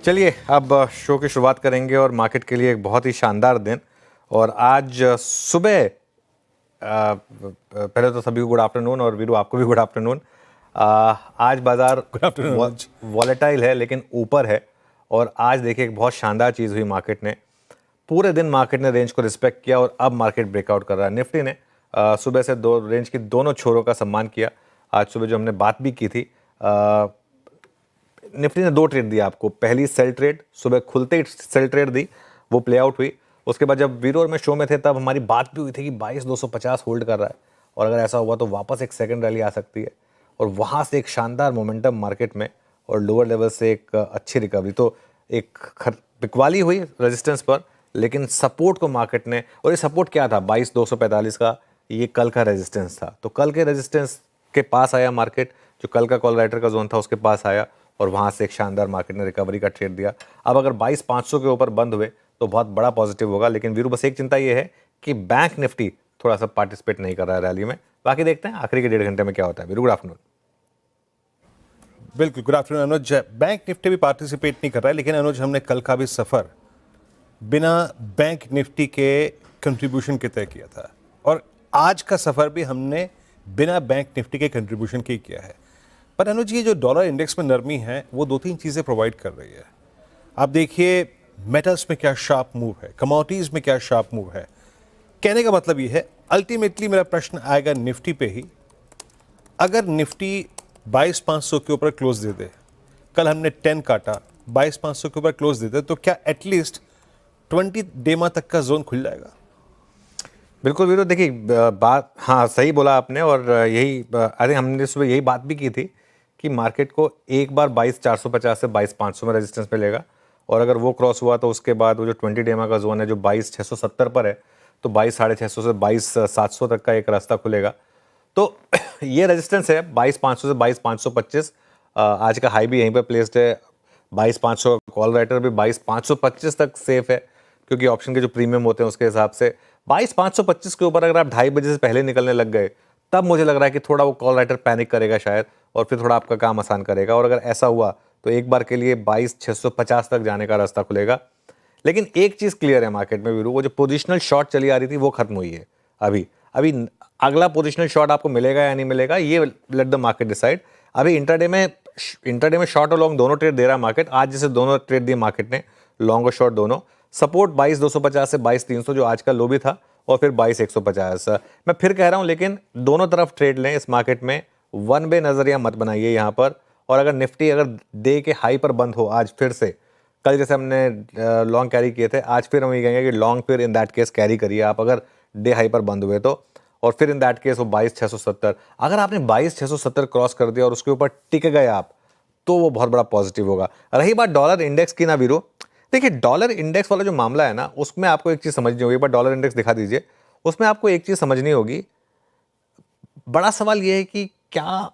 चलिए अब शो की शुरुआत करेंगे और मार्केट के लिए एक बहुत ही शानदार दिन। और आज सुबह पहले तो सभी को गुड आफ्टरनून और वीरू आपको भी गुड आफ्टरनून। आज बाजार गुड आफ्टरनून अनुज। वॉलेटाइल है लेकिन ऊपर है। और आज देखिए एक बहुत शानदार चीज़ हुई मार्केट ने। पूरे दिन मार्केट ने रेंज को रिस्पेक्ट किया और अब मार्केट ब्रेकआउट कर रहा है। निफ्टी ने सुबह से दो रेंज की दोनों छोरों का सम्मान किया। आज सुबह जो हमने बात भी की थी, निफ्टी ने दो ट्रेड दिया आपको। पहली सेल ट्रेड, सुबह खुलते ही सेल ट्रेड दी, वो प्ले आउट हुई। उसके बाद जब वीरो और मैं शो में थे तब हमारी बात भी हुई थी कि 22,250 होल्ड कर रहा है और अगर ऐसा हुआ तो वापस एक सेकंड रैली आ सकती है। और वहाँ से एक शानदार मोमेंटम मार्केट में और लोअर लेवल से एक अच्छी रिकवरी। तो एक बिकवाली हुई रेजिस्टेंस पर, लेकिन सपोर्ट को मार्केट ने, और ये सपोर्ट क्या था 22,245 का, ये कल का रेजिस्टेंस था। तो कल के रेजिस्टेंस के पास आया मार्केट, जो कल का कॉल राइटर का जोन था उसके पास आया और वहाँ से एक शानदार मार्केट ने रिकवरी का ट्रेड दिया। अब अगर 22,500 के ऊपर बंद हुए तो बहुत बड़ा पॉजिटिव होगा। लेकिन वीरू बस एक चिंता ये है कि बैंक निफ्टी थोड़ा सा पार्टिसिपेट नहीं कर रहा है रैली में। बाकी देखते हैं आखिरी के 1.5 घंटे में क्या होता है। Veeru good afternoon. बिल्कुल गुड आफ्टरनून अनुज। बैंक निफ्टी भी पार्टिसिपेट नहीं कर रहा है, लेकिन अनुज हमने कल का भी सफ़र बिना बैंक निफ्टी के कंट्रीब्यूशन के तय किया था और आज का सफ़र भी हमने बिना बैंक निफ्टी के कंट्रीब्यूशन के किया है। पर अनुज, ये जो डॉलर इंडेक्स में नरमी है वो दो तीन चीज़ें प्रोवाइड कर रही है। आप देखिए मेटल्स में क्या शार्प मूव है, कमोडिटीज़ में क्या शार्प मूव है। कहने का मतलब ये है अल्टीमेटली मेरा प्रश्न आएगा निफ्टी पे ही। अगर निफ्टी 22,500 के ऊपर क्लोज दे दे, कल हमने 10 काटा, 22,500 के ऊपर क्लोज दे दे, तो क्या एटलीस्ट 20 डेमा तक का जोन खुल जाएगा? बिल्कुल वीरू, देखिए बात हाँ सही बोला आपने। और यही अरे हमने सुबह यही बात भी की थी कि मार्केट को एक बार 22,450 से 22,500 में रेजिस्टेंस मिलेगा और अगर वो क्रॉस हुआ तो उसके बाद वो जो 20 डेमा का जोन है जो 22,670 पर है, तो 22,650 से 22,700 तक का एक रास्ता खुलेगा। तो ये रेजिस्टेंस है 22,500 से 22,525। आज का हाई भी यहीं पर प्लेस्ड है। 22,500 कॉल राइटर भी 22,525 तक सेफ है, क्योंकि ऑप्शन के जो प्रीमियम होते हैं उसके हिसाब से 22,525 के ऊपर अगर आप 2:30 बजे से पहले निकलने लग गए तब मुझे लग रहा है कि थोड़ा वो कॉल राइटर पैनिक करेगा शायद, और फिर थोड़ा आपका काम आसान करेगा। और अगर ऐसा हुआ तो एक बार के लिए 22,650 तक जाने का रास्ता खुलेगा। लेकिन एक चीज़ क्लियर है मार्केट में वीरू, वो जो पोजिशनल शॉर्ट चली आ रही थी वो खत्म हुई है। अभी अभी अगला पोजिशनल शॉर्ट आपको मिलेगा या नहीं मिलेगा ये लेट द मार्केट डिसाइड। अभी इंट्राडे में शॉर्ट और लॉन्ग दोनों ट्रेड दे रहा है मार्केट। आज जैसे दोनों ट्रेड दिए मार्केट ने, लॉन्ग और शॉर्ट दोनों। सपोर्ट 22,250 से 22,300 जो आज का लो भी था, और फिर 22,150। मैं फिर कह रहा हूं लेकिन दोनों तरफ ट्रेड लें इस मार्केट में, वन वे नजरिया मत बनाइए यहां पर। और अगर निफ्टी अगर डे के हाई पर बंद हो आज फिर से, कल जैसे हमने लॉन्ग कैरी किए थे, आज फिर हम ये कहेंगे कि लॉन्ग फिर इन दैट केस कैरी करिए आप अगर डे हाई पर बंद हुए तो। और फिर इन दैट केस वो 22,670, अगर आपने 22,670 क्रॉस कर दिया और उसके ऊपर टिक गए आप, तो वो बहुत बड़ा पॉजिटिव होगा। रही बात डॉलर इंडेक्स की ना वीरो, देखिए डॉलर इंडेक्स वाला जो मामला है ना, उसमें आपको एक चीज समझनी होगी। एक बार डॉलर इंडेक्स दिखा दीजिए, उसमें आपको एक चीज समझनी होगी। बड़ा सवाल यह है कि क्या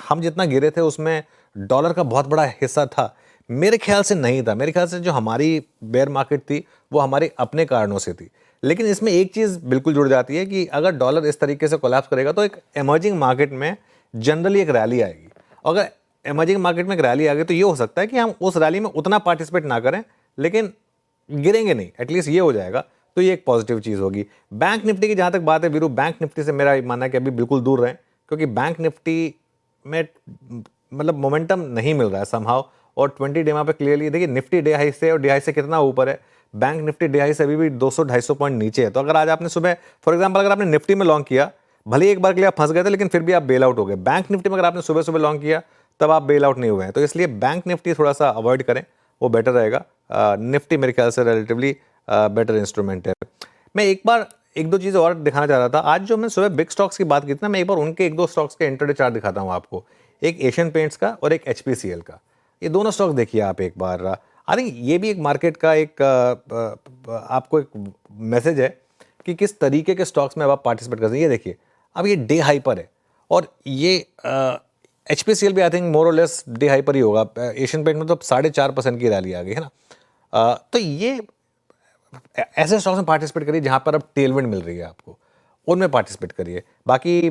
हम जितना गिरे थे उसमें डॉलर का बहुत बड़ा हिस्सा था? मेरे ख्याल से नहीं था। मेरे ख्याल से जो हमारी बेयर मार्केट थी वो हमारे अपने कारणों से थी। लेकिन इसमें एक चीज बिल्कुल जुड़ जाती है कि अगर डॉलर इस तरीके से कोलैप्स करेगा तो एक इमर्जिंग मार्केट में जनरली एक रैली आएगी। अगर इमर्जिंग मार्केट में एक रैली आ गई तो ये हो सकता है कि हम उस रैली में उतना पार्टिसिपेट ना करें, लेकिन गिरेंगे नहीं, एटलीस्ट ये हो जाएगा। तो ये एक पॉजिटिव चीज़ होगी। बैंक निफ्टी की जहाँ तक बात है वीरू, बैंक निफ्टी से मेरा मानना है कि अभी बिल्कुल दूर रहें, क्योंकि बैंक निफ्टी में मतलब मोमेंटम नहीं मिल रहा है समहाउ। और 20 डेमा पे क्लियरली देखिए निफ्टी डे हाई से और डे हाई से कितना ऊपर है, बैंक निफ्टी डे हाई से अभी भी 200-250 पॉइंट नीचे है। तो अगर आज आपने सुबह फॉर एग्जांपल अगर आपने निफ्टी में लॉन्ग किया, भले ही एक बार के लिए आप फंस गए थे लेकिन फिर भी आप बेल आउट हो गए। बैंक निफ्टी में अगर आपने सुबह सुबह लॉन्ग किया तब आप बेल आउट नहीं हुए हैं। तो इसलिए बैंक निफ्टी थोड़ा सा अवॉइड करें, वो बेटर रहेगा। निफ्टी मेरे ख्याल से रिलेटिवली बेटर इंस्ट्रूमेंट है। मैं एक दो चीज़ और दिखाना चाह रहा था। आज जो मैं सुबह बिग स्टॉक्स की बात की थी ना, मैं एक बार उनके एक दो स्टॉक्स के इंटरडे चार्ट दिखाता हूँ आपको। एक एशियन पेंट्स का और एक एचपीसीएल का। ये दोनों स्टॉक देखिए आप एक बार। आई थिंक ये भी एक मार्केट का एक आपको एक मैसेज है कि किस तरीके के स्टॉक्स में अब आप पार्टिसिपेट कर सकते हैं। ये देखिए अब ये डे हाई पर है और ये एचपीसीएल भी आई थिंक मोर और लेस डे हाई पर ही होगा। एशियन पेंट में तो 4.5% की रैली आ गई है ना। तो ये ऐसे स्टॉक्स में पार्टिसिपेट करिए जहां पर अब टेलविंड मिल रही है आपको, उनमें पार्टिसिपेट करिए। बाकी